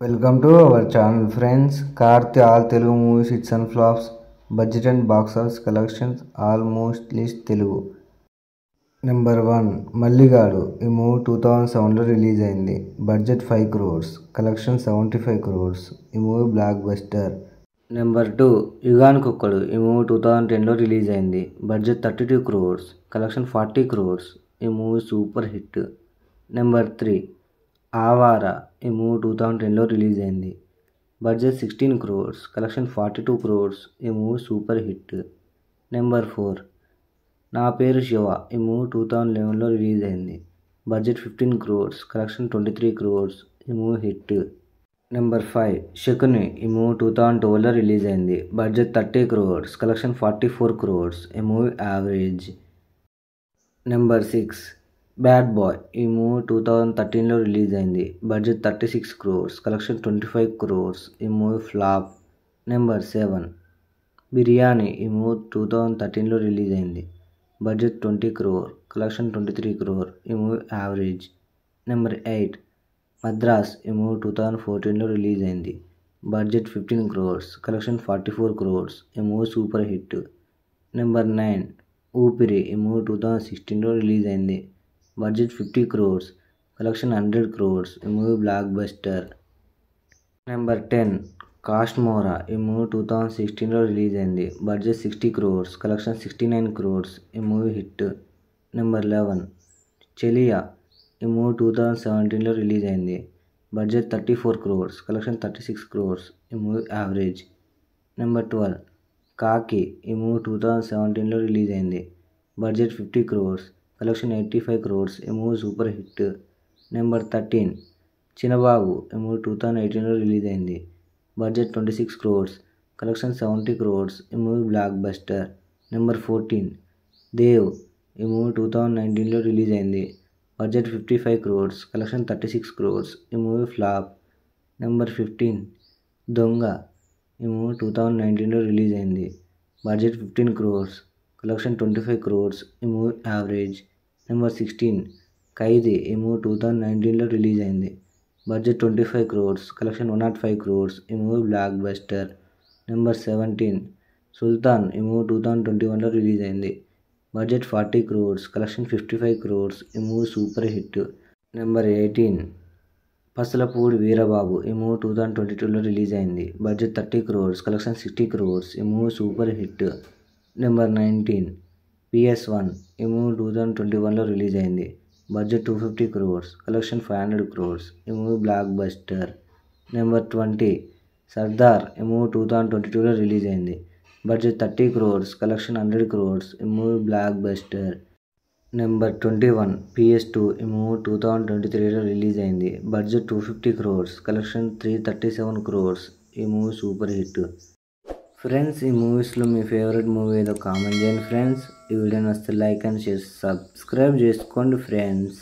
Welcome to our channel friends. Karthi all Telugu movies hits and flops, budget and box office collections almost list Telugu. Number 1 Malligadu. ఈ movie 2007లో release అయింది. Budget 5 crores, collection 75 crores. ఈ movie blockbuster. Number 2 Yuganikokkadu. ఈ movie 2010లో release అయింది. Budget 32 crores, collection 40 crores. ఈ movie super hit. Number 3 Awara. ఈ movie 2010లో release అయింది. Budget 16 crores, collection 42 crores. ఈ movie super hit. Number 4 నా పేరు శివ. ఈ మూవీ 2011లో రిలీజ్ అయింది. Budget 15 crores, collection 23 crores. ఈ మూవీ హిట్. నెంబర్ 5 శకుని. ఈ మూవీ 2012లో రిలీజ్ అయింది. Budget 30 crores, collection 44 crores. ఈ movie average. Number 6 bad boy. ఈ మూవీ 2013లో రిలీజ్ అయింది. Budget 36 crores, collection 25 crores. ఈ మూవీ ఫ్లాప్. నెంబర్ 7 బిర్యానీ. ఈ మూవీ 2013లో రిలీజ్ అయింది. Budget 20 crore, collection 23 crore. ఈ మూవీ యావరేజ్. నెంబర్ 8 మద్రాస్. ఈ మూవీ 2014లో రిలీజ్ అయింది. Budget 15 crores, collection 44 crores. ఈ మూవీ సూపర్ హిట్. నెంబర్ 9 ఊపిరి. ఈ మూవీ 2016లో రిలీజ్ అయింది. Budget 50 crores, collection 100 crores. ఈ మూవీ బ్లాక్ బస్టర్. నెంబర్ 10 కాస్ట్మోరా. ఈ మూవీ 2016లో రిలీజ్ అయింది. Budget 60 crores, collection 69 crores. ఈ మూవీ హిట్. నెంబర్ 11 చెలియా. ఈ మూవీ 2017లో రిలీజ్ అయింది. Budget 34 crores, collection 36 crores. ఈ మూవీ యావరేజ్. నెంబర్ 12 కాకి. ఈ మూవీ 2017లో రిలీజ్ అయింది. Budget 50 crores, collection 85 crores. ఈ movie super hit. Number 13 Chinnababu. ఈ మూవీ 2018లో రిలీజ్ అయింది. Budget 26 crores, collection 70 crores. ఈ movie blockbuster. Number 14 Dev. ఈ మూవీ 2019లో రిలీజ్ అయింది. Budget 55 crores, collection 36 crores. ఈ మూవీ ఫ్లాప్. నెంబర్ 15 దొంగ. ఈ మూవీ 2019లో రిలీజ్ అయింది. Budget 15 crores, collection 25 crores. ఈ మూవీ యావరేజ్. నెంబర్ 16 ఖైదీ. ఈ మూవీ 2019లో రిలీజ్ అయింది. Budget 25 crores, collection 105 crores. ఈ మూవీ బ్లాక్ బస్టర్. నెంబర్ 17 సుల్తాన్. ఈ మూవీ 2021లో రిలీజ్ అయింది. Budget 40 crores, collection 55 crores. ఈ movie super hit. Number 18 Pasalapudi Veerababu. ఈ మూవీ 2022లో రిలీజ్ అయింది. Budget 30 crores, collection 60 crores. ఈ movie super hit. Number 19 PS1. ఈ మూవీ 2021లో రిలీజ్ అయింది. Budget 250 crores, collection 500 crores. ఈ movie blockbuster. Number 20 Sardar. ఈ movie 2022లో release అయింది. Budget 30 crores, collection 100 crores. ఈ movie blockbuster. Number 21 PS2. ఈ movie 2023లో release అయింది. Budget 250 crores, collection 337 crores. ఈ movie super hit. Friends ఈ మూవీస్లో మీ ఫేవరెట్ మూవీ ఏదో కామెంట్ చేయండి ఫ్రెండ్స్. ఈ వీడియో నచ్చితే లైక్ అండ్ షేర్ సబ్స్క్రైబ్ చేసుకోండి ఫ్రెండ్స్.